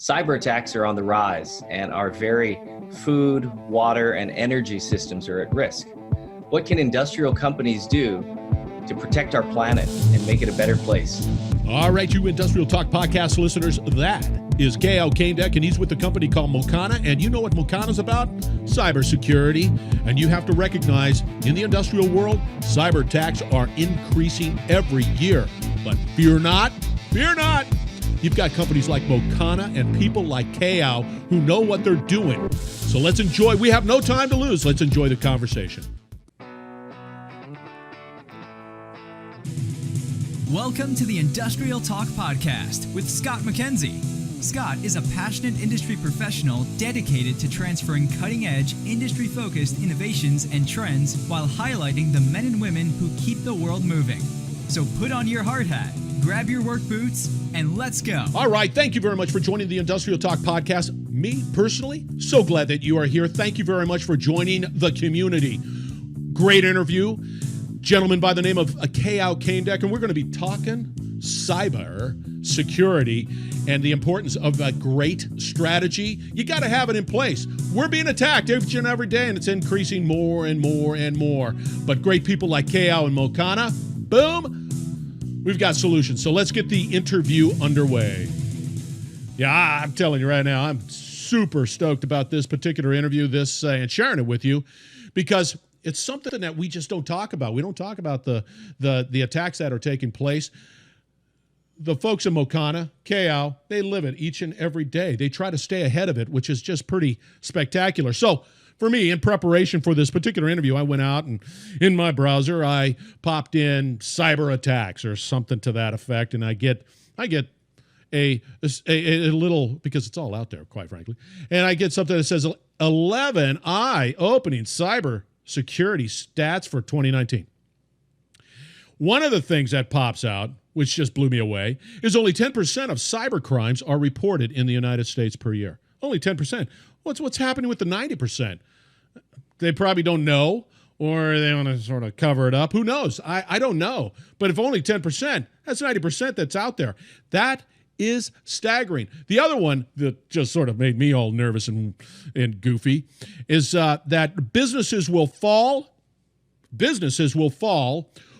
Cyber attacks are on the rise, and our very food, water, and energy systems are at risk. What can industrial companies do to protect our planet and make it a better place? All right, you Industrial Talk podcast listeners, that is Keao Caindec, and he's with a company called Mocana, and you know what Mocana's about? Cybersecurity, and you have to recognize in the industrial world, cyber attacks are increasing every year. But fear not, fear not. You've got companies like Mocana and people like Keao who know what they're doing. So let's enjoy. We have no time to lose. Let's enjoy the conversation. Welcome to the Industrial Talk Podcast with Scott McKenzie. Scott is a passionate industry professional dedicated to transferring cutting-edge, industry-focused innovations and trends while highlighting the men and women who keep the world moving. So put on your hard hat, grab your work boots, and let's go. All right. Thank you very much for joining the Industrial Talk Podcast. Me, personally, so glad that you are here. Thank you very much for joining the community. Great interview. Gentleman by the name of Keao Caindec, and we're going to be talking cyber security and the importance of a great strategy. You got to have it in place. We're being attacked each and every day, and it's increasing more and more and more. But great people like Keao and Mocana, boom, we've got solutions. So let's get the interview underway. Yeah, I'm telling you right now, I'm super stoked about this particular interview, and sharing it with you, because it's something that we just don't talk about. We don't talk about the attacks that are taking place. The folks in Mocana, Keao, they live it each and every day. They try to stay ahead of it, which is just pretty spectacular. So for me, in preparation for this particular interview, I went out and in my browser, I popped in cyber attacks or something to that effect, and I get a little, because it's all out there, quite frankly, and I get something that says 11 eye-opening cyber security stats for 2019. One of the things that pops out, which just blew me away, is only 10% of cyber crimes are reported in the United States per year. Only 10%. What's happening with the 90%? They probably don't know, or they want to sort of cover it up. Who knows? I don't know. But if only 10%, that's 90% that's out there. That is staggering. The other one that just sort of made me all nervous and goofy is that businesses will fall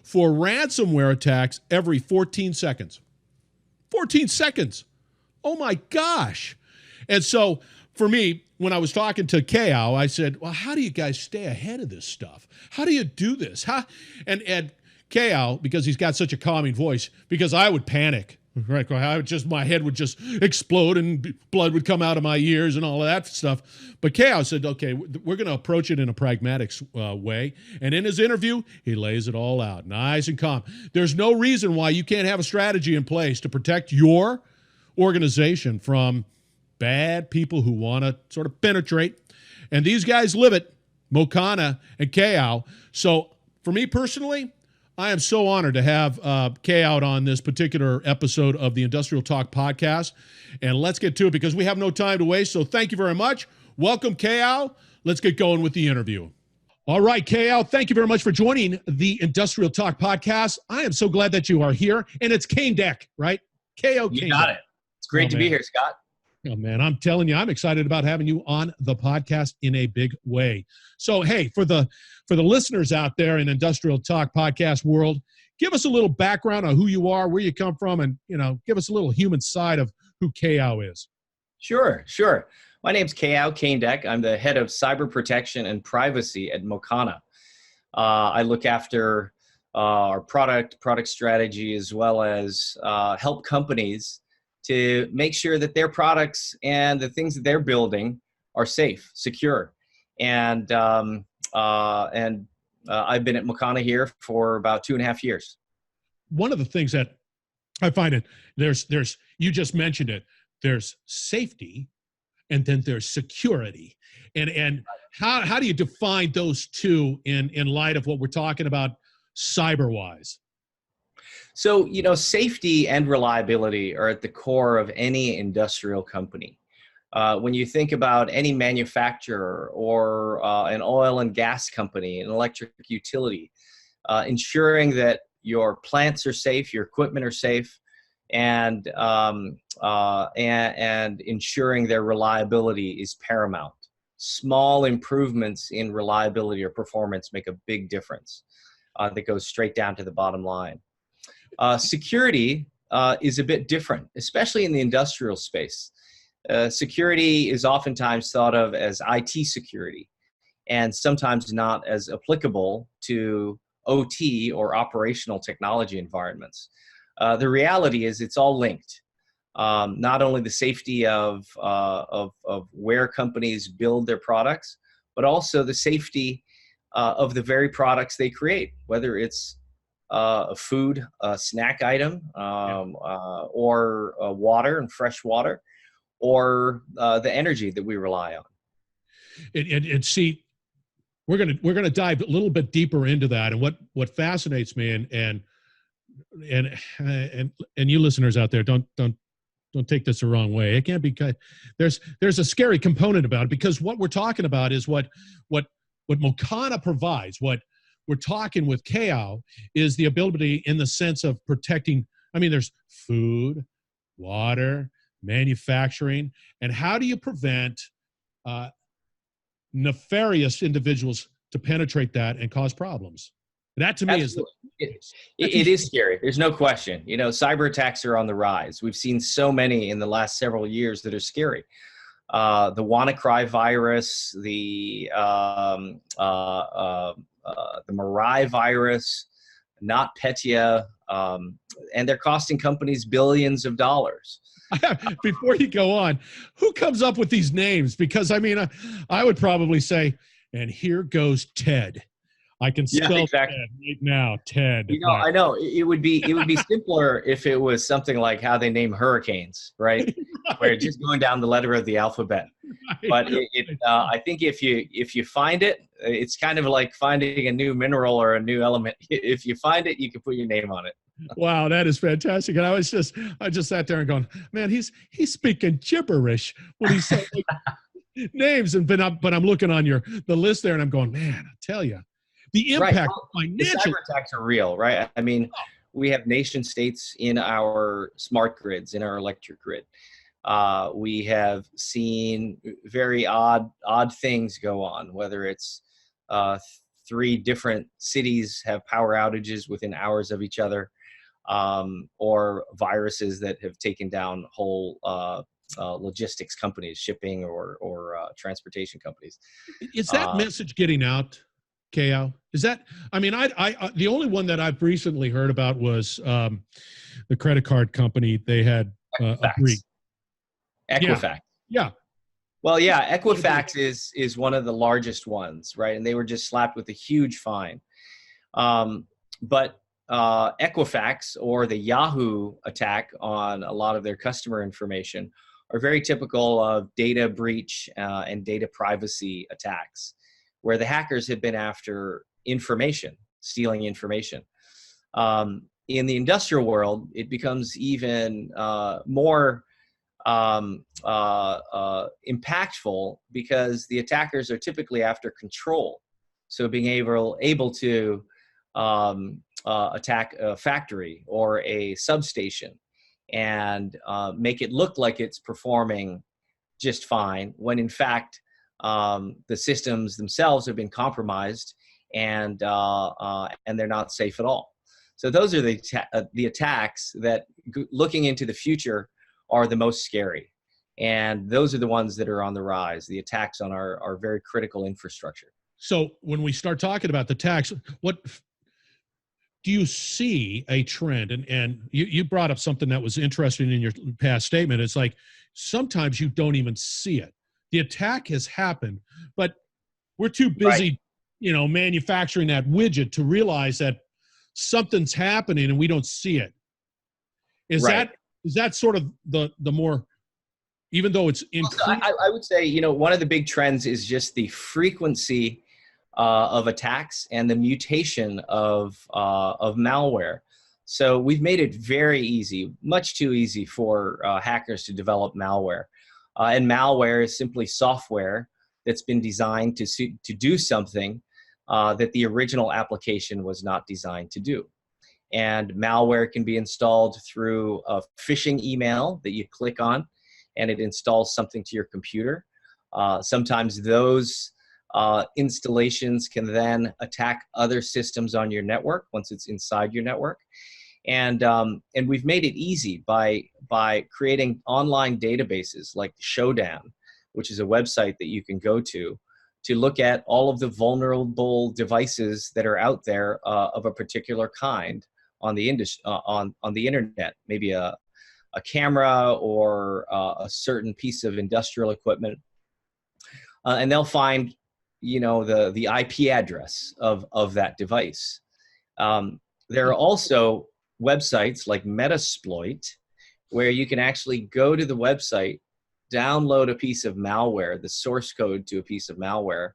for ransomware attacks every 14 seconds. 14 seconds. Oh my gosh. And so for me, when I was talking to Keao, I said, well, how do you guys stay ahead of this stuff? How do you do this? And Keao, because he's got such a calming voice, because I would panic. Right, my head would just explode and blood would come out of my ears and all of that stuff. But Keao said, okay, we're going to approach it in a pragmatic way. And in his interview, he lays it all out, nice and calm. There's no reason why you can't have a strategy in place to protect your organization from bad people who want to sort of penetrate. And these guys live it, Mocana and Keao. So for me personally, I am so honored to have Keao on this particular episode of the Industrial Talk Podcast. And let's get to it because we have no time to waste. So thank you very much. Welcome, Keao. Let's get going with the interview. All right, Keao, thank you very much for joining the Industrial Talk Podcast. I am so glad that you are here. And it's Caindec, right? Keao Caindec. You got it. It's great to be here, Scott. Oh, man, I'm telling you, I'm excited about having you on the podcast in a big way. So, hey, for the listeners out there in Industrial Talk Podcast world, give us a little background on who you are, where you come from, and, give us a little human side of who Keao is. Sure. My name's Keao Caindec. I'm the head of cyber protection and privacy at Mocana. I look after our product strategy, as well as help companies to make sure that their products and the things that they're building are safe, secure. And I've been at Mocana here for about 2.5 years. One of the things that I find it, there's you just mentioned it, there's safety and then there's security. And how do you define those two in light of what we're talking about cyber-wise? So, safety and reliability are at the core of any industrial company. When you think about any manufacturer or an oil and gas company, an electric utility, ensuring that your plants are safe, your equipment are safe, and ensuring their reliability is paramount. Small improvements in reliability or performance make a big difference that goes straight down to the bottom line. Security is a bit different, especially in the industrial space. Security is oftentimes thought of as IT security, and sometimes not as applicable to OT or operational technology environments. The reality is it's all linked. Not only the safety of where companies build their products, but also the safety of the very products they create, whether it's a food, a snack item, or water and fresh water, or the energy that we rely on. And see, we're gonna dive a little bit deeper into that, and what fascinates me, and you listeners out there, don't take this the wrong way. It can't be. There's a scary component about it, because what we're talking about is what Mocana provides. What we're talking with Keao is the ability in the sense of protecting. I mean, there's food, water, manufacturing, and how do you prevent nefarious individuals to penetrate that and cause problems? That to me Absolutely. It is scary. There's no question. You know, cyber attacks are on the rise. We've seen so many in the last several years that are scary. The WannaCry virus, the Mirai virus, NotPetya, and they're costing companies billions of dollars. Before you go on, who comes up with these names? Because I mean, I would probably say, and here goes Ted. I can spell exactly. Ted right now. Ted. You know, I know it would be simpler if it was something like how they name hurricanes, right? Right. Where it's just going down the letter of the alphabet. Right. But I think if you find it, it's kind of like finding a new mineral or a new element. If you find it, you can put your name on it. Wow, that is fantastic. And I just sat there and going, man, he's speaking gibberish when he said like, names. But I'm looking on the list there, and I'm going, man, I tell you, the impact financial. The cyber attacks are real, right? I mean, we have nation states in our smart grids, in our electric grid. We have seen very odd things go on, whether it's 3 different cities have power outages within hours of each other, or viruses that have taken down whole logistics companies, shipping or transportation companies. Is that message getting out, Keao? Is that? I mean, I the only one that I've recently heard about was the credit card company. They had a breach. Equifax. Yeah. Well, yeah, Equifax is one of the largest ones, right? And they were just slapped with a huge fine. But Equifax, or the Yahoo attack on a lot of their customer information, are very typical of data breach and data privacy attacks, where the hackers have been after information, stealing information. In the industrial world, it becomes even more impactful, because the attackers are typically after control. So being able to attack a factory or a substation and make it look like it's performing just fine, when in fact the systems themselves have been compromised and they're not safe at all. So those are the attacks that, looking into the future, are the most scary. And those are the ones that are on the rise, the attacks on our very critical infrastructure. So when we start talking about the tax, what do you see a trend? And you brought up something that was interesting in your past statement. It's like sometimes you don't even see it. The attack has happened, but we're too busy, manufacturing that widget to realize that something's happening and we don't see it. Is that sort of the more, even though it's increased? I would say, one of the big trends is just the frequency of attacks and the mutation of malware. So we've made it very easy, much too easy for hackers to develop malware. And malware is simply software that's been designed to do something that the original application was not designed to do. And malware can be installed through a phishing email that you click on, and it installs something to your computer. Sometimes those installations can then attack other systems on your network once it's inside your network. And we've made it easy by creating online databases like Showdown, which is a website that you can go to look at all of the vulnerable devices that are out there of a particular kind on the on the internet, maybe a camera or a certain piece of industrial equipment, and they'll find, you know, the IP address of that device. There are also websites like Metasploit, where you can actually go to the website, download a piece of malware, the source code to a piece of malware,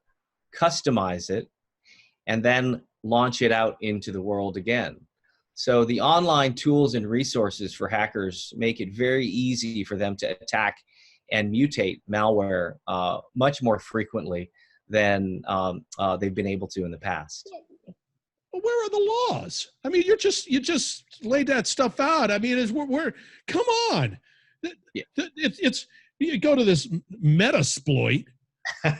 customize it, and then launch it out into the world again. So the online tools and resources for hackers make it very easy for them to attack and mutate malware much more frequently than they've been able to in the past. Well, where are the laws? I mean, you just laid that stuff out. I mean, come on. Yeah. It's you go to this Metasploit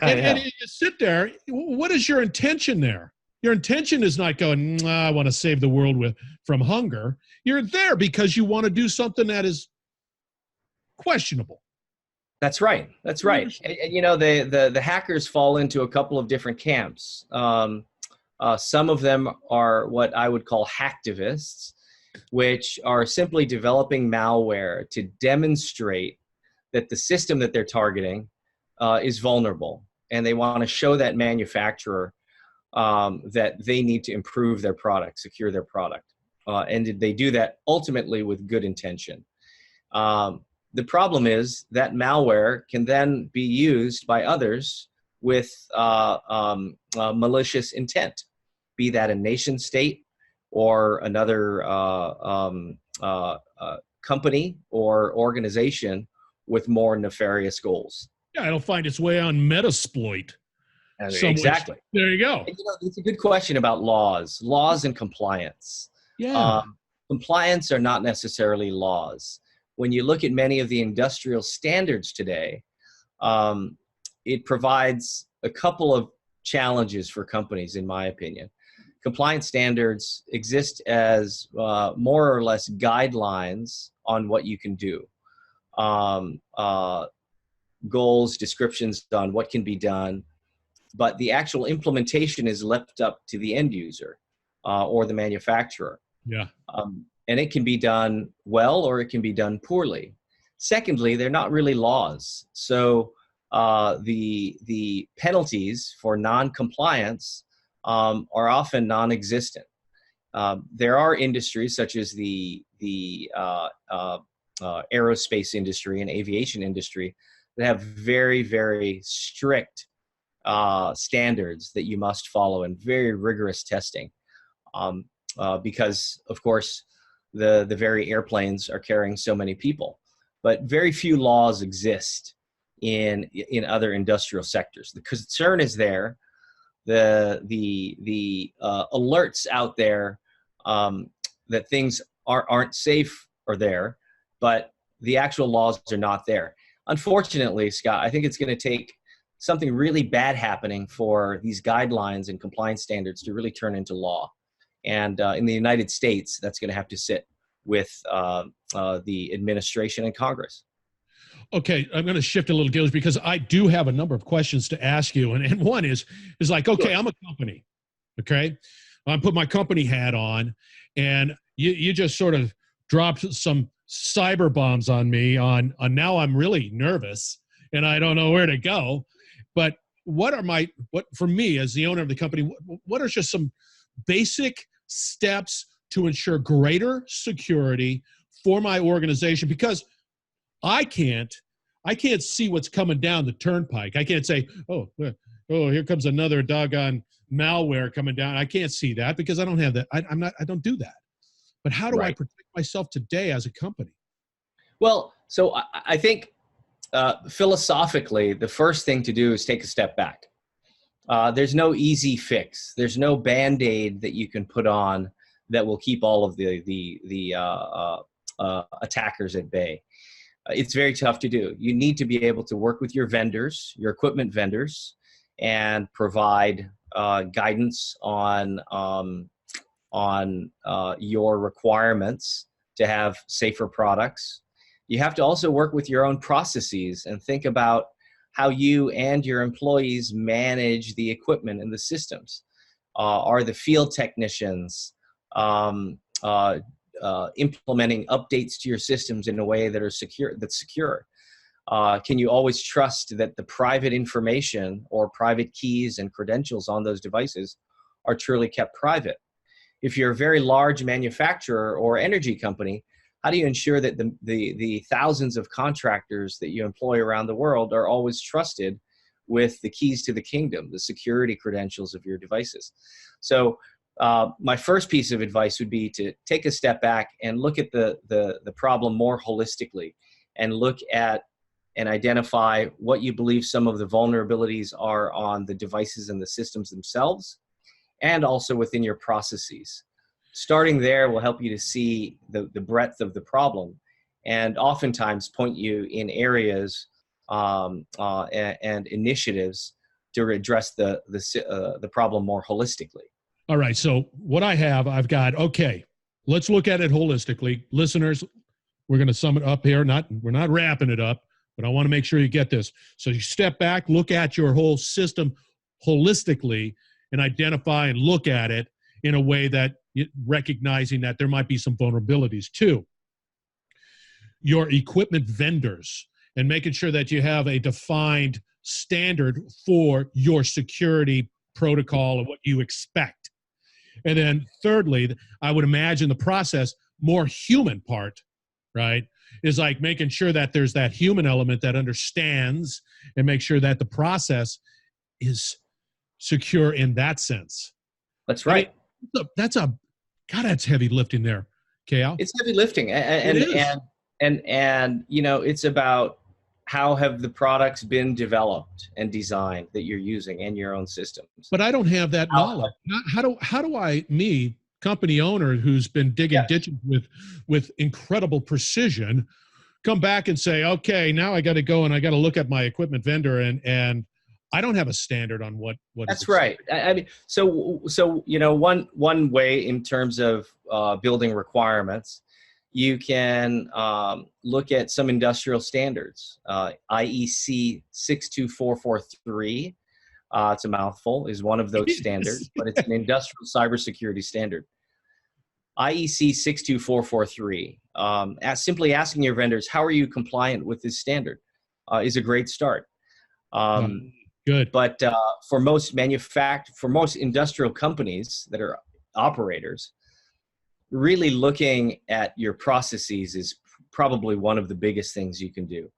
and you sit there. What is your intention there? Your intention is not going, I want to save the world from hunger. You're there because you want to do something that is questionable. That's right. That's right. And you know, the hackers fall into a couple of different camps. Some of them are what I would call hacktivists, which are simply developing malware to demonstrate that the system that they're targeting is vulnerable, and they want to show that manufacturer that they need to improve their product, secure their product, and they do that ultimately with good intention. The problem is that malware can then be used by others with malicious intent, be that a nation state or another company or organization with more nefarious goals. Yeah, it'll find its way on Metasploit. Exactly. There you go. And, you know, it's a good question about laws and compliance. Yeah. Compliance are not necessarily laws. When you look at many of the industrial standards today, it provides a couple of challenges for companies, in my opinion. Compliance standards exist as more or less guidelines on what you can do. Goals, descriptions on what can be done, but the actual implementation is left up to the end user or the manufacturer. Yeah. And it can be done well or it can be done poorly. Secondly, they're not really laws. So the penalties for non-compliance are often non-existent. There are industries such as the aerospace industry and aviation industry that have very, very strict standards that you must follow and very rigorous testing, because of course the very airplanes are carrying so many people. But very few laws exist in other industrial sectors. The concern is there. The alerts out there that things aren't safe are there, but the actual laws are not there. Unfortunately, Scott, I think it's going to take something really bad happening for these guidelines and compliance standards to really turn into law. And in the United States, that's going to have to sit with the administration and Congress. Okay, I'm going to shift a little gears because I do have a number of questions to ask you. And one is like, okay, sure. I'm a company, okay? I put my company hat on, and you just sort of dropped some cyber bombs on me on now I'm really nervous, and I don't know where to go. But what for me as the owner of the company, what are just some basic steps to ensure greater security for my organization? Because I can't see what's coming down the turnpike. I can't say, oh, here comes another doggone malware coming down. I can't see that because I don't have that. I don't do that. But how do I protect myself today as a company? Well, so I think philosophically, the first thing to do is take a step back. There's no easy fix. There's no Band-Aid that you can put on that will keep all of the attackers at bay. It's very tough to do. You need to be able to work with your vendors, your equipment vendors, and provide guidance on your requirements to have safer products. You have to also work with your own processes and think about how you and your employees manage the equipment and the systems. Are the field technicians implementing updates to your systems in a way that are secure? Can you always trust that the private information or private keys and credentials on those devices are truly kept private? If you're a very large manufacturer or energy company, how do you ensure that the thousands of contractors that you employ around the world are always trusted with the keys to the kingdom, the security credentials of your devices? So my first piece of advice would be to take a step back and look at the problem more holistically, and look at and identify what you believe some of the vulnerabilities are on the devices and the systems themselves, and also within your processes. Starting there will help you to see the breadth of the problem, and oftentimes point you in areas and initiatives to address the problem more holistically. All right. So what I've got, okay, let's look at it holistically. Listeners, we're going to sum it up here. We're not wrapping it up, but I want to make sure you get this. So you step back, look at your whole system holistically, and identify and look at it in a way that recognizing that there might be some vulnerabilities too. Your equipment vendors, and making sure that you have a defined standard for your security protocol and what you expect. And then thirdly, I would imagine the process, more human part, right, is like making sure that there's that human element that understands and make sure that the process is secure in that sense. That's right. I mean, that's heavy lifting there, Keao. It's heavy lifting. And you know, it's about how have the products been developed and designed that you're using and your own systems. But I don't have that knowledge. How do I, me, company owner who's been digging ditches with incredible precision, come back and say, okay, now I got to go and I got to look at my equipment vendor, and I don't have a standard on what That's right. I mean, so you know, one way in terms of building requirements, you can look at some industrial standards. IEC 62443, it's a mouthful, is one of those standards, but it's an industrial cybersecurity standard. IEC 62443, simply asking your vendors, how are you compliant with this standard, is a great start. Good. But for most industrial companies that are operators, really looking at your processes is probably one of the biggest things you can do.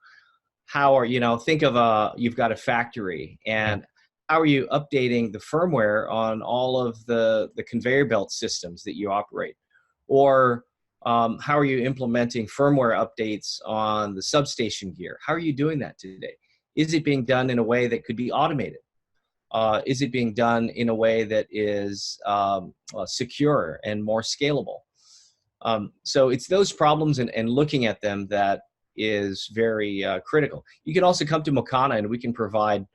Think of you've got a factory, and how are you updating the firmware on all of the conveyor belt systems that you operate? Or how are you implementing firmware updates on the substation gear? How are you doing that today? Is it being done in a way that could be automated? Is it being done in a way that is secure and more scalable? So it's those problems and looking at them that is very critical. You can also come to Mocana, and we can provide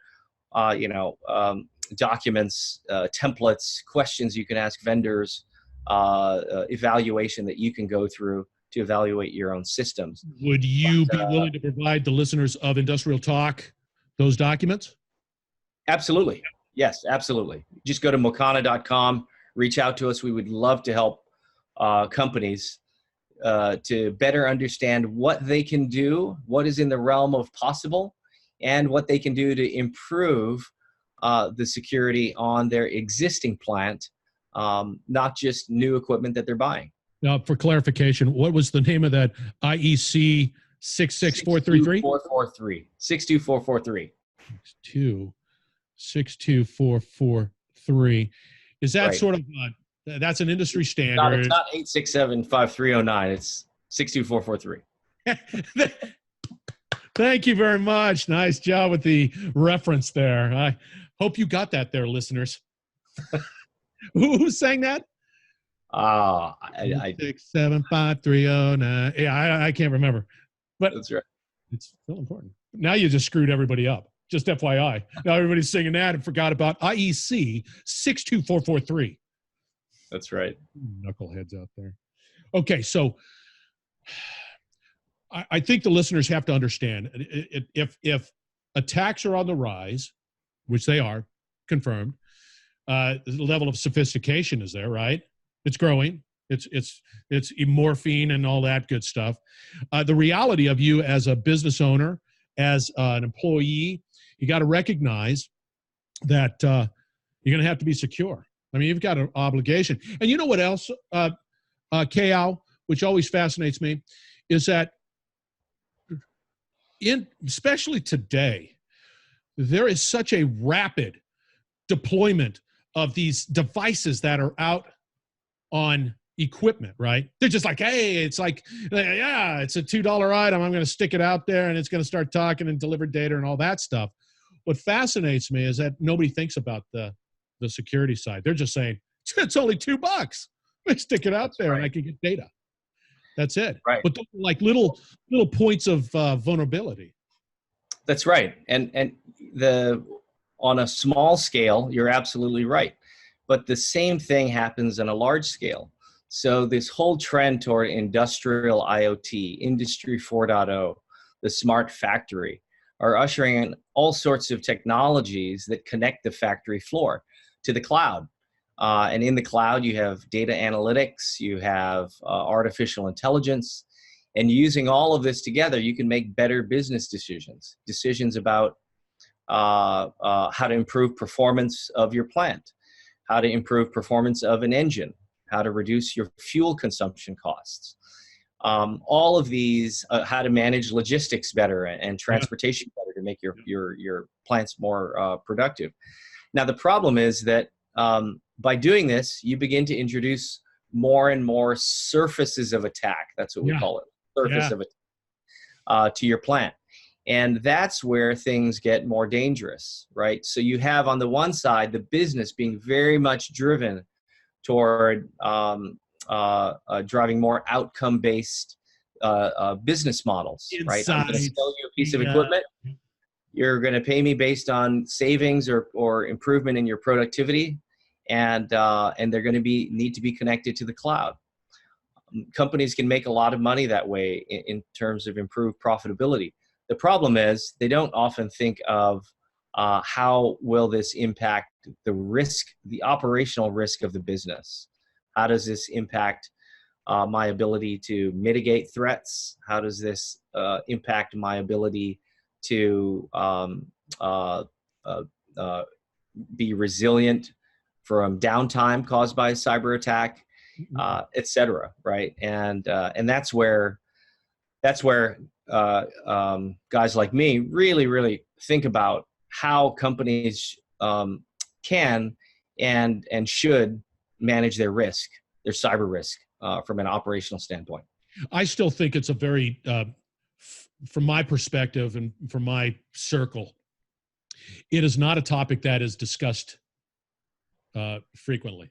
documents, templates, questions you can ask vendors, evaluation that you can go through to evaluate your own systems. Would you be willing to provide the listeners of Industrial Talk those documents? Absolutely. Yes, absolutely. Just go to mocana.com, reach out to us. We would love to help companies to better understand what they can do, what is in the realm of possible, and what they can do to improve the security on their existing plant, not just new equipment that they're buying. Now, for clarification, what was the name of that IEC 66433? 62443. 62443. Is that sort of that's an industry standard? It's not 8675309. It's 62443. Thank you very much. Nice job with the reference there. I hope you got that there, listeners. Who sang that? I 675-309. Yeah, I can't remember, but that's right. it's still important. Now you just screwed everybody up. Just FYI. Now everybody's singing that and forgot about IEC 62443. That's right. Knuckleheads out there. Okay, so I think the listeners have to understand if attacks are on the rise, which they are, confirmed, the level of sophistication is there, right? It's growing. It's morphine and all that good stuff. The reality of you as a business owner, as an employee, you got to recognize that you're going to have to be secure. I mean, you've got an obligation. And you know what else, Keao, which always fascinates me, is that especially today, there is such a rapid deployment of these devices that are out on equipment, right? They're just like, hey, it's like, yeah, it's a $2 item. I'm going to stick it out there and it's going to start talking and deliver data and all that stuff. What fascinates me is that nobody thinks about the security side. They're just saying, it's only $2. I stick it out there and I can get data. That's it. Right. But those are like little points of vulnerability. That's right. And on a small scale, you're absolutely right. But the same thing happens on a large scale. So this whole trend toward industrial IoT, Industry 4.0, the smart factory, are ushering in all sorts of technologies that connect the factory floor to the cloud. And in the cloud, you have data analytics, you have artificial intelligence, and using all of this together, you can make better business decisions about how to improve performance of your plant, how to improve performance of an engine, how to reduce your fuel consumption costs. All of these, how to manage logistics better and transportation better to make your plants more productive. Now, the problem is that by doing this, you begin to introduce more and more surfaces of attack. That's what we call it, surface of attack to your plant. And that's where things get more dangerous, right? So you have on the one side, the business being very much driven toward driving more outcome-based business models, right? I'm going to sell you a piece of equipment. You're going to pay me based on savings or improvement in your productivity, and they're going to need to be connected to the cloud. Companies can make a lot of money that way in terms of improved profitability. The problem is they don't often think of how will this impact the risk, the operational risk of the business. How does this impact my ability to mitigate threats? How does this impact my ability to be resilient from downtime caused by a cyber attack, et cetera, right? And that's where guys like me really think about how companies can and should manage their risk, their cyber risk, from an operational standpoint. I still think it's a very, from my perspective and from my circle, it is not a topic that is discussed frequently.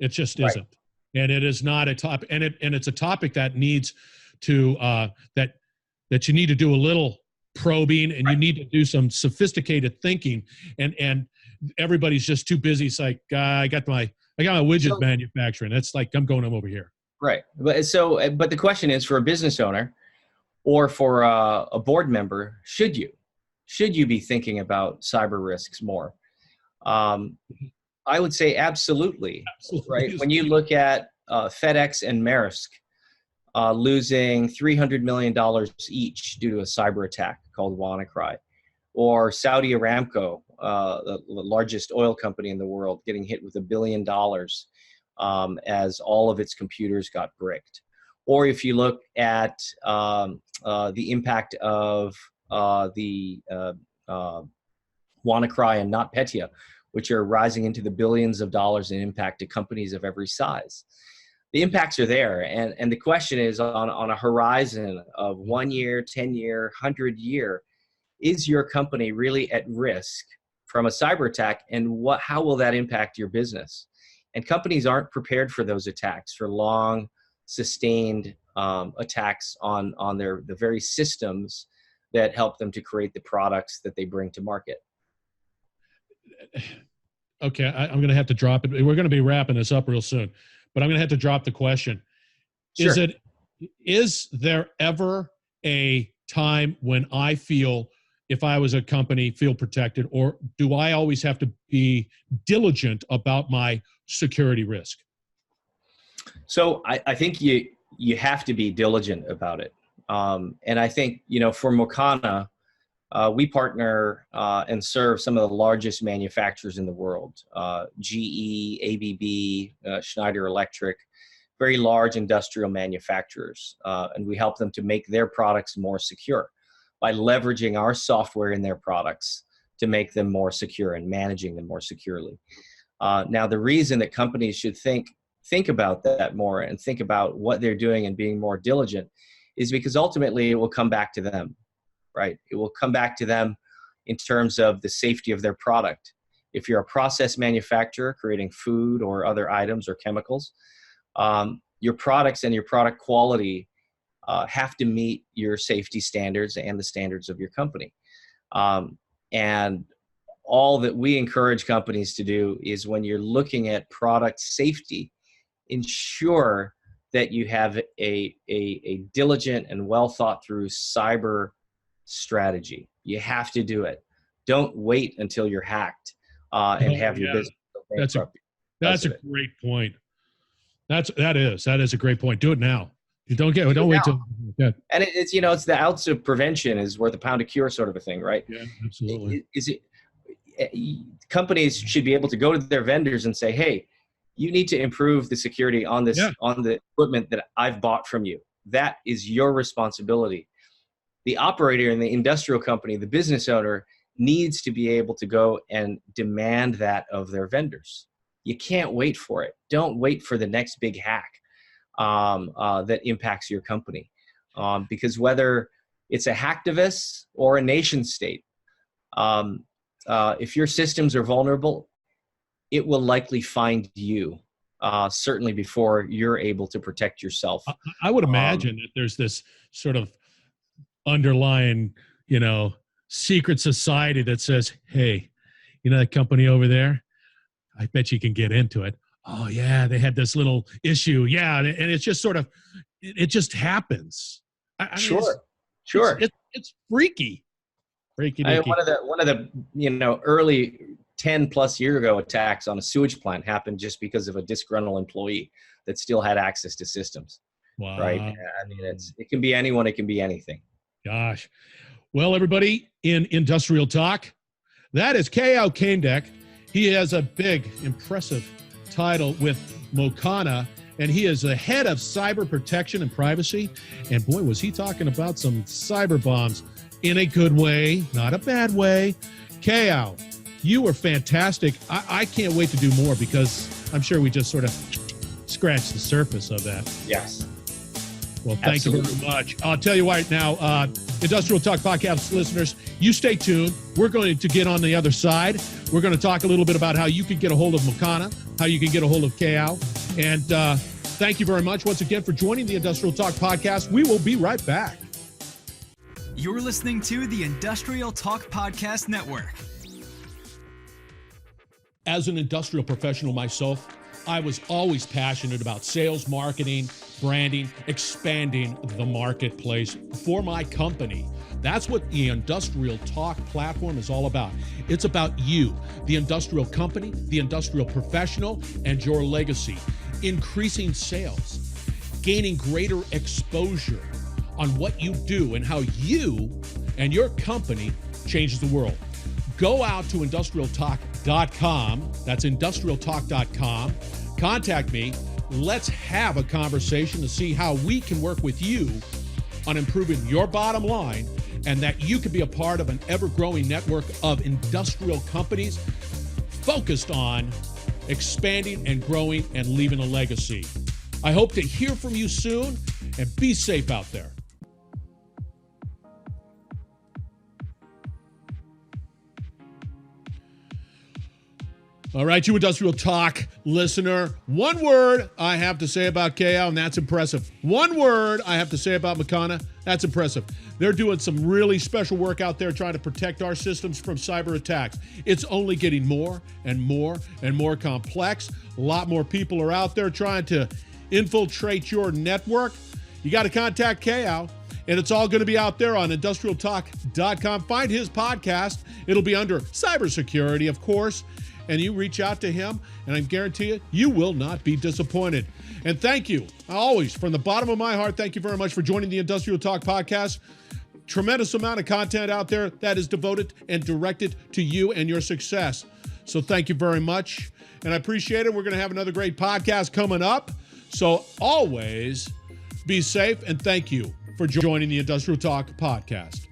It just isn't, and it is not a topic, and it's a topic that needs to that you need to do a little probing, and you need to do some sophisticated thinking, and everybody's just too busy. It's like I got my widget manufacturing. That's like I'm going over here. Right. But the question is, for a business owner or for a board member, should you be thinking about cyber risks more? I would say absolutely. Right. When you look at FedEx and Maersk losing $300 million each due to a cyber attack called WannaCry, or Saudi Aramco, the largest oil company in the world, getting hit with $1 billion as all of its computers got bricked. Or if you look at the impact of the WannaCry and NotPetya, which are rising into the billions of dollars in impact to companies of every size. The impacts are there, and the question is, on a horizon of 1 year, 10 year, 100 year, is your company really at risk from a cyber attack, and how will that impact your business? And companies aren't prepared for those attacks, for long, sustained attacks on the very systems that help them to create the products that they bring to market. Okay, I'm going to have to drop it. We're going to be wrapping this up real soon, but I'm going to have to drop the question. Sure. Is there ever a time when I feel, if I was a company, feel protected, or do I always have to be diligent about my security risk? So I think you have to be diligent about it. And I think, for Mocana, we partner and serve some of the largest manufacturers in the world, GE, ABB, Schneider Electric, very large industrial manufacturers. And we help them to make their products more secure by leveraging our software in their products to make them more secure and managing them more securely. Now, the reason that companies should think about that more and think about what they're doing and being more diligent is because ultimately it will come back to them, right? It will come back to them in terms of the safety of their product. If you're a process manufacturer creating food or other items or chemicals, your products and your product quality have to meet your safety standards and the standards of your company. And all that we encourage companies to do is when you're looking at product safety, ensure that you have a diligent and well thought through cyber strategy. You have to do it. Don't wait until you're hacked and have your business go bankrupt. That's a great point. That is a great point. Do it now. Don't wait till. Yeah. And it's it's the ounce of prevention is worth a pound of cure sort of a thing, right? Yeah, absolutely. Companies should be able to go to their vendors and say, hey, you need to improve the security on this on the equipment that I've bought from you. That is your responsibility. The operator in the industrial company, the business owner, needs to be able to go and demand that of their vendors. You can't wait for it. Don't wait for the next big hack that impacts your company. Because whether it's a hacktivist or a nation state, if your systems are vulnerable, it will likely find you, certainly before you're able to protect yourself. I would imagine that there's this sort of underlying, secret society that says, hey, that company over there, I bet you can get into it. Oh, yeah, they had this little issue. Yeah, and it's just sort of, it just happens. Sure. It's freaky. One of the early 10 plus year ago attacks on a sewage plant happened just because of a disgruntled employee that still had access to systems. Wow. Right. I mean, it can be anyone. It can be anything. Gosh. Well, everybody, in Industrial Talk, that is Keao Caindec. He has a big, impressive title with Mocana, and he is the head of cyber protection and privacy. And boy, was he talking about some cyber bombs in a good way, not a bad way. Keao, you were fantastic. I can't wait to do more because I'm sure we just sort of scratched the surface of that. Yes. Well, thank you very much. I'll tell you right now, Industrial Talk Podcast listeners, you stay tuned. We're going to get on the other side. We're going to talk a little bit about how you can get a hold of Mocana, how you can get a hold of Keao. And thank you very much once again for joining the Industrial Talk Podcast. We will be right back. You're listening to the Industrial Talk Podcast Network. As an industrial professional myself, I was always passionate about sales, marketing, branding, expanding the marketplace for my company. That's what the Industrial Talk platform is all about. It's about you, the industrial company, the industrial professional, and your legacy. Increasing sales, gaining greater exposure on what you do and how you and your company changes the world. Go out to industrialtalk.com. That's industrialtalk.com. Contact me. Let's have a conversation to see how we can work with you on improving your bottom line and that you can be a part of an ever-growing network of industrial companies focused on expanding and growing and leaving a legacy. I hope to hear from you soon, and be safe out there. All right, you Industrial Talk listener, one word I have to say about Keao, and that's impressive. One word I have to say about Mocana, that's impressive. They're doing some really special work out there trying to protect our systems from cyber attacks. It's only getting more and more and more complex. A lot more people are out there trying to infiltrate your network. You got to contact Keao, and it's all going to be out there on industrialtalk.com. Find his podcast. It'll be under cybersecurity, of course. And you reach out to him, and I guarantee you, you will not be disappointed. And thank you, always, from the bottom of my heart, thank you very much for joining the Industrial Talk podcast. Tremendous amount of content out there that is devoted and directed to you and your success. So thank you very much, and I appreciate it. We're going to have another great podcast coming up. So always be safe, and thank you for joining the Industrial Talk podcast.